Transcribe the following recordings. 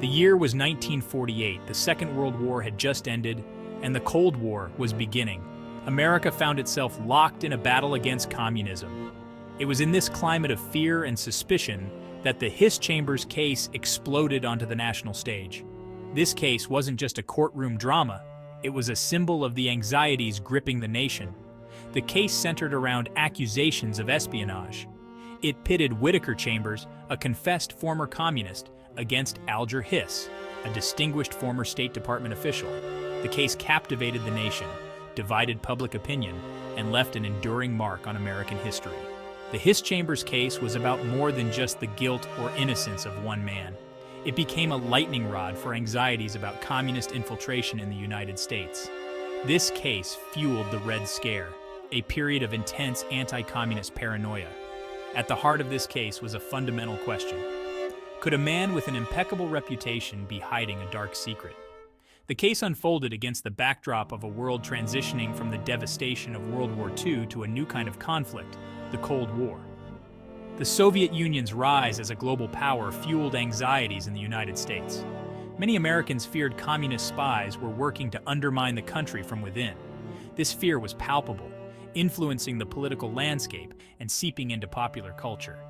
The year was 1948, the Second World War had just ended, and the Cold War was beginning. America found itself locked in a battle against communism. It was in this climate of fear and suspicion that the Hiss Chambers case exploded onto the national stage. This case wasn't just a courtroom drama, it was a symbol of the anxieties gripping the nation. The case centered around accusations of espionage. It pitted Whittaker Chambers, a confessed former communist, against Alger Hiss, a distinguished former State Department official. The case captivated the nation, divided public opinion, and left an enduring mark on American history. The Hiss Chambers case was about more than just the guilt or innocence of one man. It became a lightning rod for anxieties about communist infiltration in the United States. This case fueled the Red Scare, a period of intense anti-communist paranoia. At the heart of this case was a fundamental question. Could a man with an impeccable reputation be hiding a dark secret? The case unfolded against the backdrop of a world transitioning from the devastation of World War II to a new kind of conflict, the Cold War. The Soviet Union's rise as a global power fueled anxieties in the United States. Many Americans feared communist spies were working to undermine the country from within. This fear was palpable, influencing the political landscape and seeping into popular culture.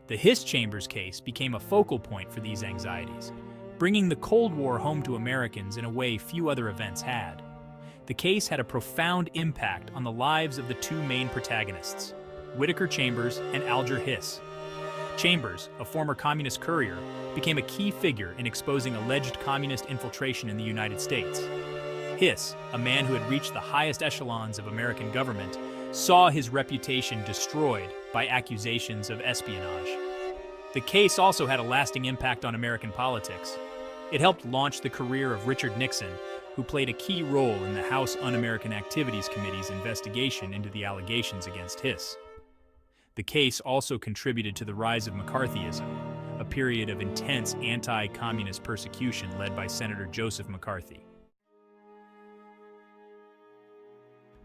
The Hiss Chambers case became a focal point for these anxieties, bringing the Cold War home to Americans in a way few other events had. The case had a profound impact on the lives of the two main protagonists, Whittaker Chambers and Alger Hiss. Chambers, a former communist courier, became a key figure in exposing alleged communist infiltration in the United States. Hiss, a man who had reached the highest echelons of American government, saw his reputation destroyed by accusations of espionage. The case also had a lasting impact on American politics. It helped launch the career of Richard Nixon, who played a key role in the House Un-American Activities Committee's investigation into the allegations against Hiss. The case also contributed to the rise of McCarthyism, a period of intense anti-communist persecution led by Senator Joseph McCarthy.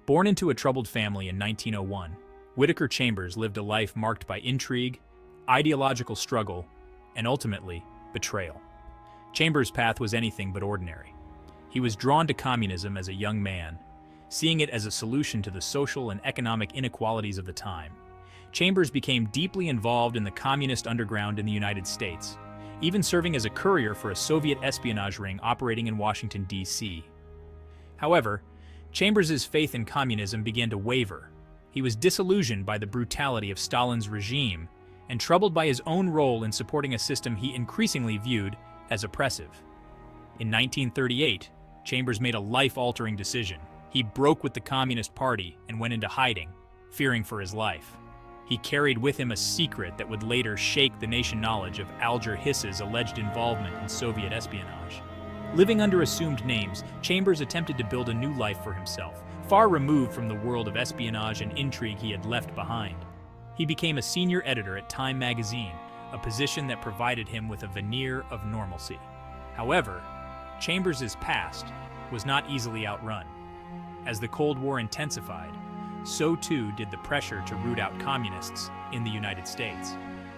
Born into a troubled family in 1901, Whittaker Chambers lived a life marked by intrigue, ideological struggle, and ultimately, betrayal. Chambers' path was anything but ordinary. He was drawn to communism as a young man, seeing it as a solution to the social and economic inequalities of the time. Chambers became deeply involved in the communist underground in the United States, even serving as a courier for a Soviet espionage ring operating in Washington, D.C. However, Chambers' faith in communism began to waver. He was disillusioned by the brutality of Stalin's regime and troubled by his own role in supporting a system he increasingly viewed as oppressive. In 1938, Chambers made a life-altering decision. He broke with the Communist Party and went into hiding, fearing for his life. He carried with him a secret that would later shake the nation knowledge of Alger Hiss's alleged involvement in Soviet espionage. Living under assumed names, Chambers attempted to build a new life for himself, far removed from the world of espionage and intrigue he had left behind. He became a senior editor at Time magazine, a position that provided him with a veneer of normalcy. However, Chambers' past was not easily outrun. As the Cold War intensified, so too did the pressure to root out communists in the United States.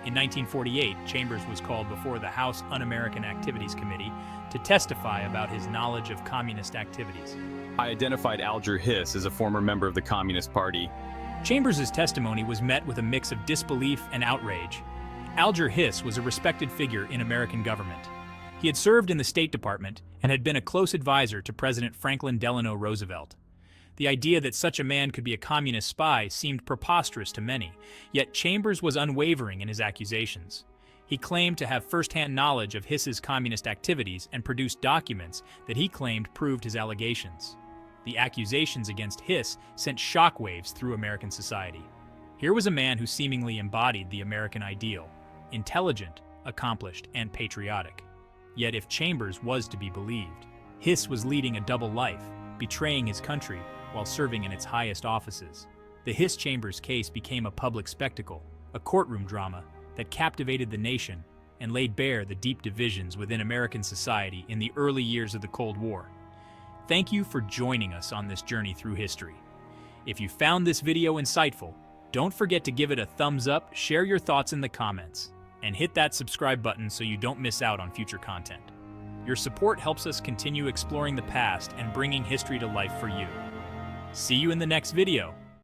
In 1948, Chambers was called before the House Un-American Activities Committee to testify about his knowledge of communist activities. I identified Alger Hiss as a former member of the Communist Party. Chambers' testimony was met with a mix of disbelief and outrage. Alger Hiss was a respected figure in American government. He had served in the State Department and had been a close advisor to President Franklin Delano Roosevelt. The idea that such a man could be a communist spy seemed preposterous to many, yet Chambers was unwavering in his accusations. He claimed to have first-hand knowledge of Hiss's communist activities and produced documents that he claimed proved his allegations. The accusations against Hiss sent shockwaves through American society. Here was a man who seemingly embodied the American ideal, intelligent, accomplished, and patriotic. Yet if Chambers was to be believed, Hiss was leading a double life, betraying his country while serving in its highest offices. The Hiss Chambers case became a public spectacle, a courtroom drama that captivated the nation and laid bare the deep divisions within American society in the early years of the Cold War. Thank you for joining us on this journey through history. If you found this video insightful, don't forget to give it a thumbs up, share your thoughts in the comments, and hit that subscribe button so you don't miss out on future content. Your support helps us continue exploring the past and bringing history to life for you. See you in the next video.